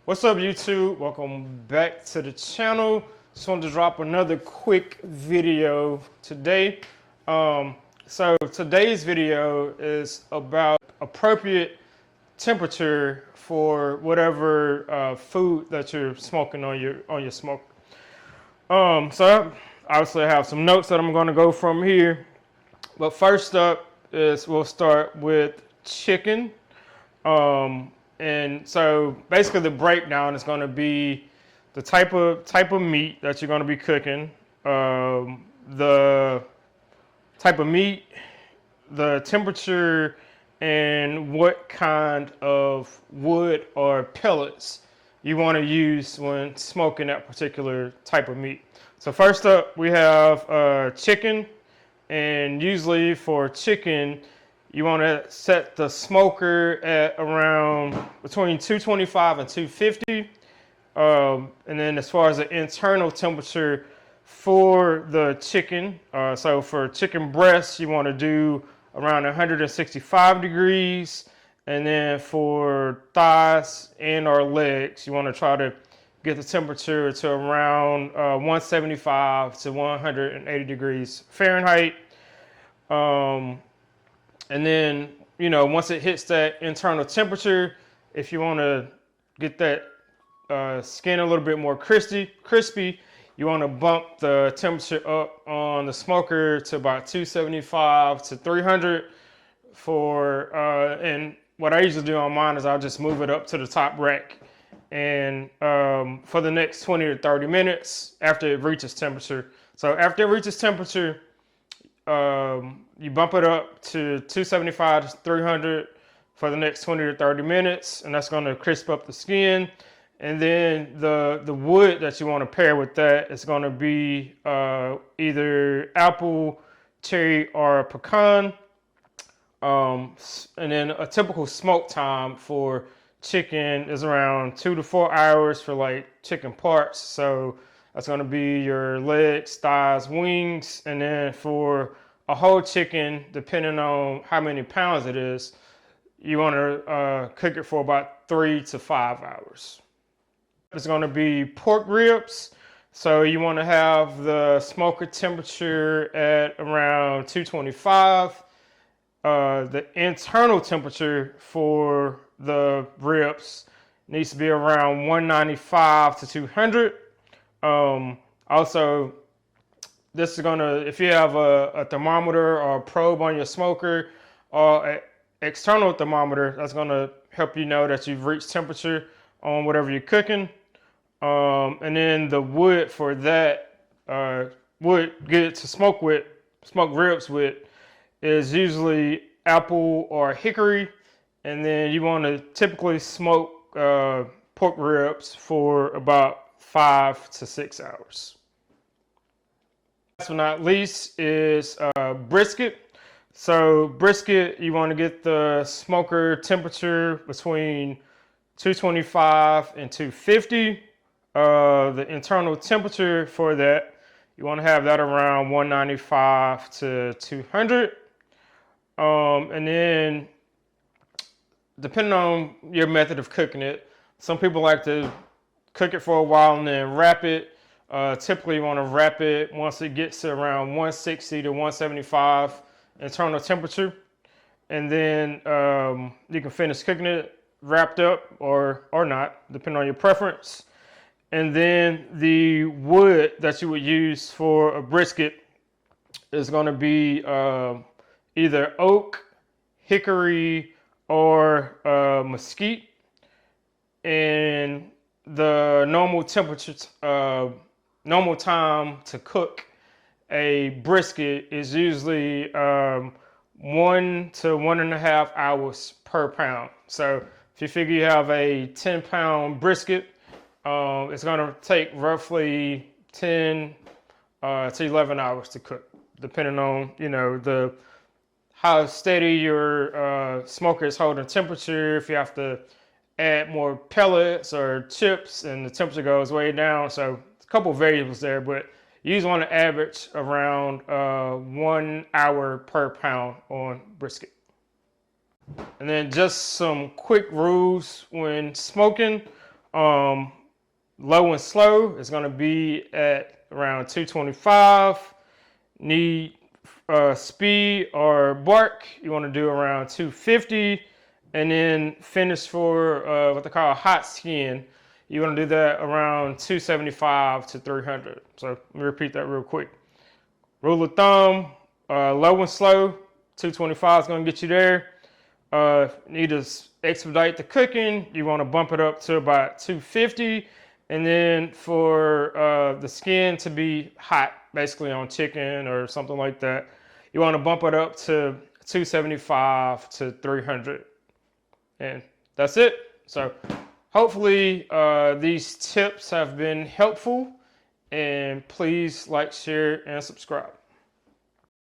What's up, YouTube? Welcome back to the channel. Just wanted to drop another quick video today. So today's video is about appropriate temperature for whatever food that you're smoking on your smoker. So obviously I have some notes that I'm going to go from here. But first up is we'll start with chicken. And so basically the breakdown is going to be the type of meat that you're going to be cooking, the type of meat, the temperature, and what kind of wood or pellets you want to use when smoking that particular type of meat. So first up we have chicken, and usually for chicken you want to set the smoker at around between 225 and 250. And then as far as the internal temperature for the chicken, so for chicken breasts, you want to do around 165 degrees. And then for thighs and or legs, you want to try to get the temperature to around 175 to 180 degrees Fahrenheit. And then, once it hits that internal temperature, if you want to get that skin a little bit more crispy, you want to bump the temperature up on the smoker to about 275 to 300 and what I usually do on mine is I'll just move it up to the top rack. And for the next 20 to 30 minutes after it reaches temperature. So after it reaches temperature, you bump it up to 275 to 300 for the next 20 to 30 minutes, and that's going to crisp up the skin. And then the wood that you want to pair with that is going to be either apple, cherry, or pecan. And then a typical smoke time for chicken is around 2 to 4 hours for like chicken parts. So that's going to be your legs, thighs, wings, and then for a whole chicken, depending on how many pounds it is, you want to cook it for about 3 to 5 hours. It's going to be pork ribs. So you want to have the smoker temperature at around 225. The internal temperature for the ribs needs to be around 195 to 200. Also, this is gonna, if you have a thermometer or a probe on your smoker or an external thermometer, that's gonna help you know that you've reached temperature on whatever you're cooking. And then the wood for that, wood good to smoke ribs with, is usually apple or hickory. And then you want to typically smoke pork ribs for about 5 to 6 hours. Last but not least is brisket. So brisket, you want to get the smoker temperature between 225 and 250. The internal temperature for that, you want to have that around 195 to 200. And then depending on your method of cooking it, some people like to cook it for a while and then wrap it. Typically you want to wrap it once it gets to around 160 to 175 internal temperature. And then you can finish cooking it wrapped up or not, depending on your preference. And then the wood that you would use for a brisket is going to be either oak, hickory, or mesquite. And the normal time to cook a brisket is usually 1 to 1.5 hours per pound. So if you figure you have a 10-pound brisket, it's going to take roughly 10 to 11 hours to cook, depending on how steady your smoker is holding temperature. If you have to add more pellets or chips and the temperature goes way down. So a couple of variables there, but you usually want to average around 1 hour per pound on brisket. And then just some quick rules when smoking. Low and slow is going to be at around 225. Need speed or bark, you want to do around 250. And then finish for what they call hot skin, you want to do that around 275 to 300. So let me repeat that real quick. Rule of thumb, low and slow, 225 is going to get you there. Need to expedite the cooking, you want to bump it up to about 250. And then for the skin to be hot, basically on chicken or something like that, you want to bump it up to 275 to 300. And that's it. So hopefully these tips have been helpful, and please like, share, and subscribe.